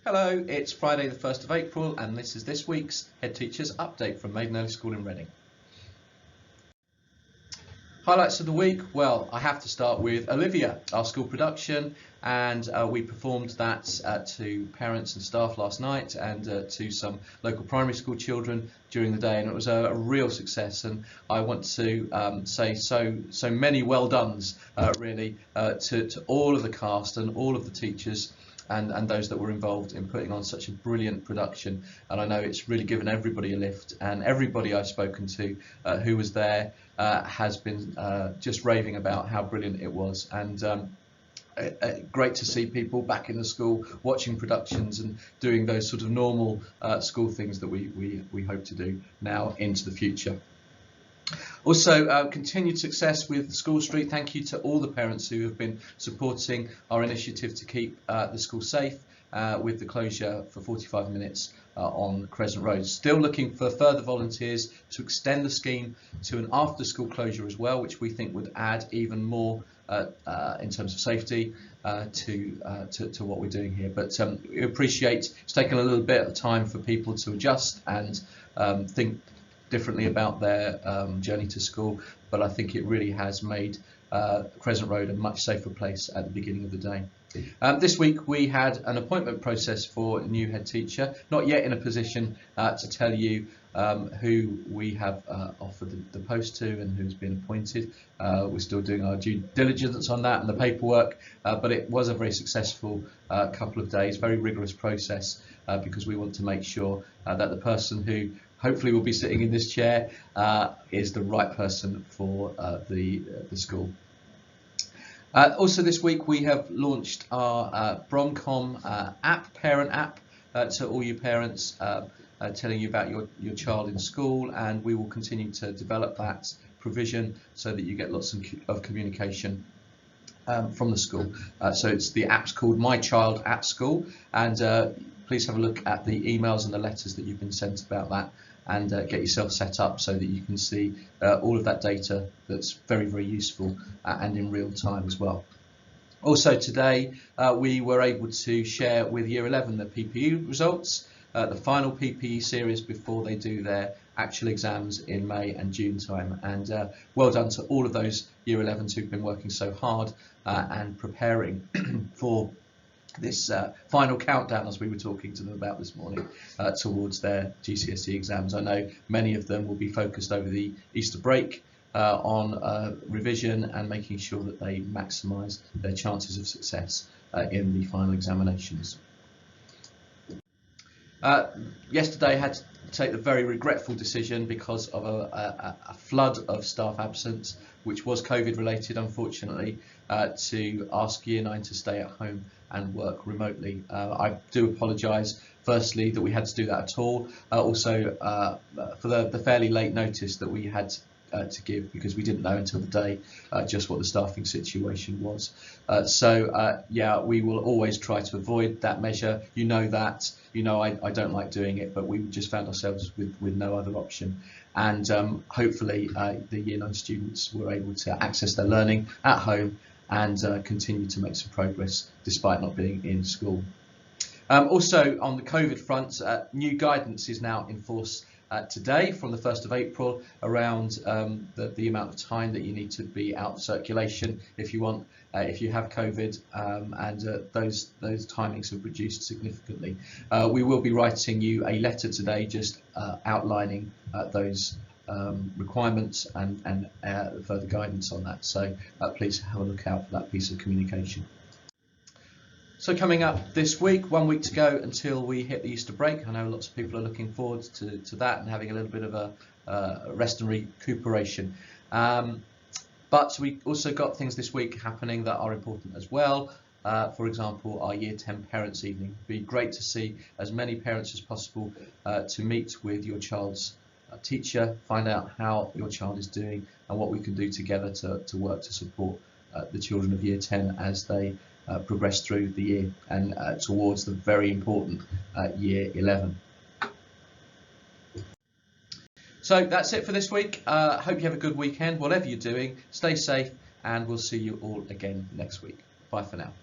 Hello, it's Friday the 1st of April and this is this week's Head Teachers Update from Maiden Early School in Reading. Highlights of the week, well, I have to start with Olivia, our school production, and we performed that to parents and staff last night and to some local primary school children during the day, and it was a real success, and I want to say so many well dones really to all of the cast and all of the teachers and those that were involved in putting on such a brilliant production. And I know it's really given everybody a lift, and everybody I've spoken to who was there has been just raving about how brilliant it was. And great to see people back in the school watching productions and doing those sort of normal school things that we hope to do now into the future. Also, continued success with School Street. Thank you to all the parents who have been supporting our initiative to keep the school safe with the closure for 45 minutes on Crescent Road. Still looking for further volunteers to extend the scheme to an after-school closure as well, which we think would add even more in terms of safety to what we're doing here. But we appreciate it's taken a little bit of time for people to adjust and think differently about their journey to school, but I think it really has made Crescent Road a much safer place at the beginning of the day. This week we had an appointment process for a new head teacher, not yet in a position to tell you who we have offered the post to and who's been appointed. We're still doing our due diligence on that and the paperwork, but it was a very successful couple of days, very rigorous process, because we want to make sure that the person who hopefully will be sitting in this chair is the right person for the school. Also this week we have launched our Bromcom parent app to all you parents, telling you about your child in school, and we will continue to develop that provision so that you get lots of communication from the school. So the app's called My Child at School, and please have a look at the emails and the letters that you've been sent about that, and get yourself set up so that you can see all of that data that's very, very useful and in real time as well. Also today we were able to share with Year 11 the PPE results, the final PPE series before they do their actual exams in May and June time, and well done to all of those Year 11s who've been working so hard and preparing for this final countdown, as we were talking to them about this morning, towards their GCSE exams. I know many of them will be focused over the Easter break on revision and making sure that they maximise their chances of success in the final examinations. Yesterday I had to take the very regretful decision because of a flood of staff absence, which was COVID related, unfortunately, to ask Year 9 to stay at home and work remotely. I do apologise firstly that we had to do that at all, also for the fairly late notice that we had to give, because we didn't know until the day just what the staffing situation was. Yeah, we will always try to avoid that measure. You know that. You know I don't like doing it, but we just found ourselves with no other option. And hopefully the Year 9 students were able to access their learning at home and continue to make some progress despite not being in school. Also on the COVID front, new guidance is now in force today from the 1st of April around the amount of time that you need to be out of circulation if you want, if you have COVID, and those timings have reduced significantly. We will be writing you a letter today just outlining those requirements and further guidance on that, so please have a look out for that piece of communication. So coming up this week, 1 week to go until we hit the Easter break. I know lots of people are looking forward to that and having a little bit of a rest and recuperation. But we also got things this week happening that are important as well. For example, our Year 10 Parents' Evening. It'd be great to see as many parents as possible to meet with your child's teacher, find out how your child is doing and what we can do together to work to support the children of Year 10 as they progress through the year and towards the very important Year 11. So that's it for this week. Hope you have a good weekend. Whatever you're doing, stay safe, and we'll see you all again next week. Bye for now.